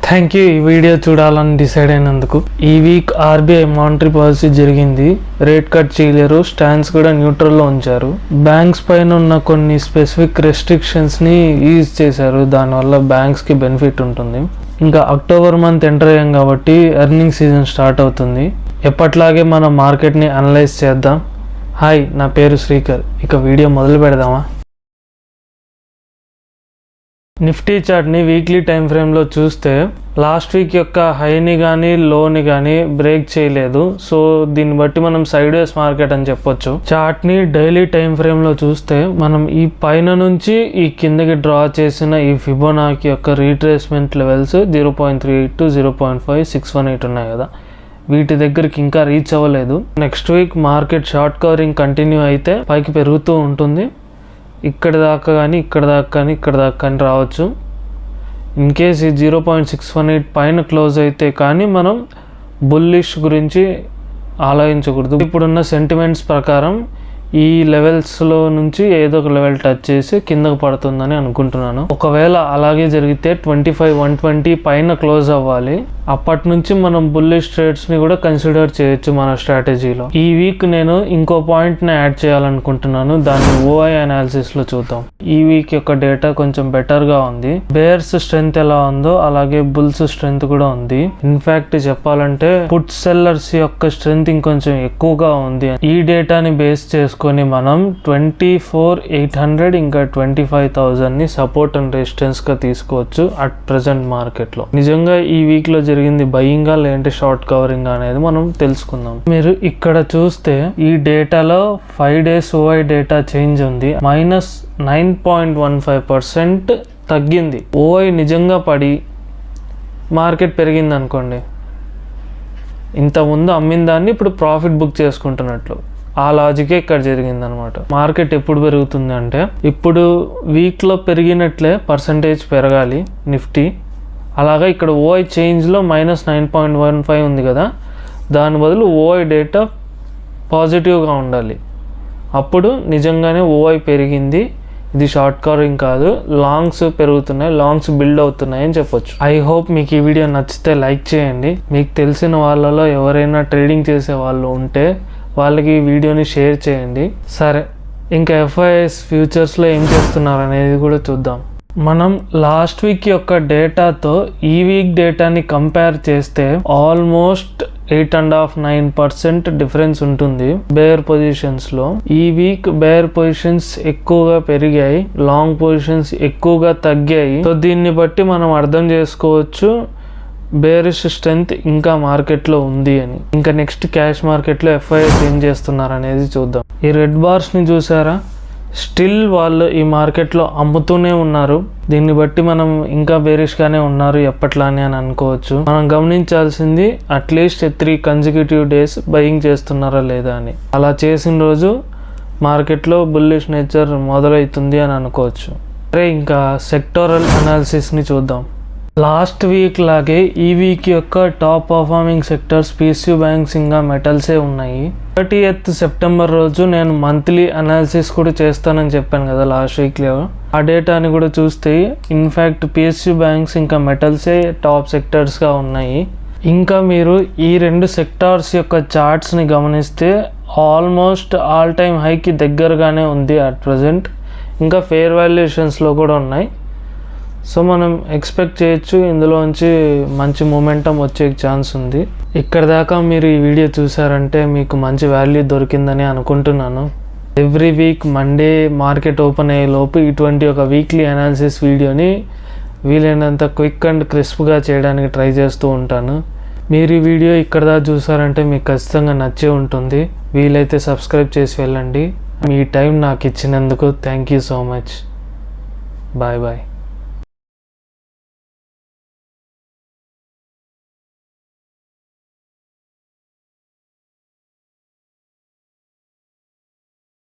Thank you. ఈ video చూడాలని decide అయినందుకు. ఈ వీక్ ఆర్బీఐ మానిటరీ పాలసీ జరిగింది. రేట్ కట్ చేయలేరు, స్టాండ్స్ కూడా న్యూట్రల్లో ఉంచారు. బ్యాంక్స్ పైన ఉన్న కొన్ని స్పెసిఫిక్ రెస్ట్రిక్షన్స్ని ఈజ్ చేశారు. దానివల్ల బ్యాంక్స్కి బెనిఫిట్ ఉంటుంది. ఇంకా అక్టోబర్ మంత్ ఎంటర్ అయ్యాం కాబట్టి ఎర్నింగ్ సీజన్ స్టార్ట్ అవుతుంది. ఎప్పట్లాగే మనం మార్కెట్ని అనలైజ్ చేద్దాం. హాయ్, నా పేరు శ్రీకర్. ఇక వీడియో మొదలు పెడదామా? నిఫ్టీ చార్ట్ని వీక్లీ టైం ఫ్రేమ్లో చూస్తే లాస్ట్ వీక్ యొక్క హైని కానీ లోని కానీ బ్రేక్ చేయలేదు. సో దీన్ని బట్టి మనం సైడ్ వేస్ మార్కెట్ అని చెప్పొచ్చు. చార్ట్ని డైలీ టైం ఫ్రేమ్లో చూస్తే మనం ఈ పైన నుంచి ఈ కిందకి డ్రా చేసిన ఈ ఫిబొనాకీ యొక్క రీట్రేస్మెంట్ లెవెల్స్ 0.38 to 0.5618 ఉన్నాయి కదా, వీటి దగ్గరికి ఇంకా రీచ్ అవ్వలేదు. Next week market short covering continue అయితే పైకి పెరుగుతూ ఉంటుంది. ఇక్కడ దాకా కానీ ఇక్కడ దాకా కానీ రావచ్చు. ఇన్ కేస్ ఈ 0.618 పైన క్లోజ్ అయితే కానీ మనం బుల్లిష్ గురించి ఆలోచించకూడదు. ఇప్పుడున్న సెంటిమెంట్స్ ప్రకారం ఈ లెవెల్స్లో నుంచి ఏదో ఒక లెవెల్ టచ్ చేసి కిందకు పడుతుందని అనుకుంటున్నాను. ఒకవేళ అలాగే జరిగితే 25,120 పైన క్లోజ్ అవ్వాలి. అప్పటి నుంచి మనం బుల్లిష్ ట్రేడ్స్ని కూడా కన్సిడర్ చేయొచ్చు మన స్ట్రాటజీలో. ఈ వీక్ నేను ఇంకో పాయింట్ని యాడ్ చేయాలనుకుంటున్నాను. దాన్ని ఓఐ అనాలిసిస్లో చూద్దాం. ఈ వీక్ యొక్క డేటా కొంచెం బెటర్గా ఉంది. బేర్స్ స్ట్రెంత్ ఎలా ఉందో అలాగే బుల్స్ స్ట్రెంత్ కూడా ఉంది. ఇన్ఫ్యాక్ట్ చెప్పాలంటే పుట్ సెల్లర్స్ యొక్క స్ట్రెంత్ ఇంకొంచెం ఎక్కువగా ఉంది. ఈ డేటాని బేస్ చేసుకొని మనం 24,800 ఇంకా 25,000ని సపోర్ట్ అండ్ రెసిస్టెన్స్ గా తీసుకోవచ్చు అట్ ప్రెసెంట్ మార్కెట్ లో. నిజంగా ఈ వీక్ లో జరిగింది బయింగా లేదంటే షార్ట్ కవరింగ్ అనేది మనం తెలుసుకుందాం. మీరు ఇక్కడ చూస్తే ఈ డేటాలో 5 days ఓఐ డేటా చేంజ్ ఉంది. -9.15% తగ్గింది. ఓఐ నిజంగా పడి మార్కెట్ పెరిగింది అనుకోండి, ఇంతకుముందు అమ్మిన దాన్ని ఇప్పుడు ప్రాఫిట్ బుక్ చేసుకుంటున్నట్లు ఆ లాజికే ఇక్కడ జరిగిందనమాట. మార్కెట్ ఎప్పుడు పెరుగుతుంది అంటే ఇప్పుడు వీక్లో పెరిగినట్లే పర్సంటేజ్ పెరగాలి నిఫ్టీ. అలాగా ఇక్కడ ఓఐ చేంజ్లో -9.15 ఉంది కదా, దాని బదులు ఓఐ డేటా పాజిటివ్గా ఉండాలి. అప్పుడు నిజంగానే ఓఐ పెరిగింది, ఇది షార్ట్ కవరింగ్ కాదు, లాంగ్స్ పెరుగుతున్నాయి, లాంగ్స్ బిల్డ్ అవుతున్నాయి అని చెప్పొచ్చు. ఐ హోప్ మీకు ఈ వీడియో నచ్చితే లైక్ చేయండి. మీకు తెలిసిన వాళ్ళలో ఎవరైనా ట్రేడింగ్ చేసే వాళ్ళు ఉంటే వాళ్ళకి ఈ వీడియోని షేర్ చేయండి. సరే, ఇంకా ఎఫ్ఐఎస్ ఫ్యూచర్స్లో ఏం చేస్తున్నారు అనేది కూడా చూద్దాం. మనం లాస్ట్ వీక్ యొక్క డేటాతో ఈ వీక్ డేటాని కంపేర్ చేస్తే ఆల్మోస్ట్ 8.5-9% డిఫరెన్స్ ఉంటుంది బేర్ పొజిషన్స్లో. ఈ వీక్ బేర్ పొజిషన్స్ ఎక్కువగా పెరిగాయి, లాంగ్ పొజిషన్స్ ఎక్కువగా తగ్గాయి. సో దీన్ని బట్టి మనం అర్థం చేసుకోవచ్చు బేరిష్ స్ట్రెంత్ ఇంకా మార్కెట్లో ఉంది అని. ఇంకా నెక్స్ట్ క్యాష్ మార్కెట్లో ఎఫ్ఐఎస్ ఏం చేస్తున్నారు అనేది చూద్దాం. ఈ రెడ్ బార్స్ని చూసారా, స్టిల్ వాళ్ళు ఈ మార్కెట్లో అమ్ముతూనే ఉన్నారు. దీన్ని బట్టి మనం ఇంకా బేరిష్గానే ఉన్నారు ఎప్పట్లానే అని అనుకోవచ్చు. మనం గమనించాల్సింది అట్లీస్ట్ 3 consecutive days బయింగ్ చేస్తున్నారా లేదా అని. అలా చేసిన రోజు మార్కెట్లో బుల్లిష్ నేచర్ మొదలవుతుంది అని అనుకోవచ్చు. సరే, ఇంకా సెక్టోరల్ అనాలిసిస్ని చూద్దాం. లాస్ట్ వీక్ లాగే ఈ వీక్ యొక్క top performing sectors PSU banks ఇంకా మెటల్సే ఉన్నాయి. 30th September రోజు నేను మంత్లీ అనాలిసిస్ కూడా చేస్తానని చెప్పాను కదా లాస్ట్ వీక్లో. ఆ డేటాని కూడా చూస్తే ఇన్ఫ్యాక్ట్ PSU బ్యాంక్స్ ఇంకా మెటల్సే టాప్ సెక్టర్స్గా ఉన్నాయి. ఇంకా మీరు ఈ 2 సెక్టార్స్ యొక్క చార్ట్స్ని గమనిస్తే ఆల్మోస్ట్ ఆల్ టైమ్ హైకి దగ్గరగానే ఉంది అట్ ప్రజెంట్. ఇంకా ఫేర్ వాల్యుయేషన్స్లో కూడా ఉన్నాయి. సో మనం ఎక్స్పెక్ట్ చేయొచ్చు ఇందులోంచి మంచి మొమెంటం వచ్చే ఛాన్స్ ఉంది. ఇక్కడ దాకా మీరు ఈ వీడియో చూసారంటే మీకు మంచి వాల్యూ దొరికిందని అనుకుంటున్నాను. Every week Monday market open అయ్యే లోపు ఇటువంటి ఒక వీక్లీ అనాలిసిస్ వీడియోని వీలైనంత క్విక్ అండ్ క్రిస్ప్గా చేయడానికి ట్రై చేస్తూ ఉంటాను. మీరు ఈ వీడియో ఇక్కడ దాకా చూసారంటే మీకు ఖచ్చితంగా నచ్చే ఉంటుంది. వీలైతే సబ్స్క్రైబ్ చేసి వెళ్ళండి. మీ టైం నాకు ఇచ్చినందుకు thank you so much. Bye bye.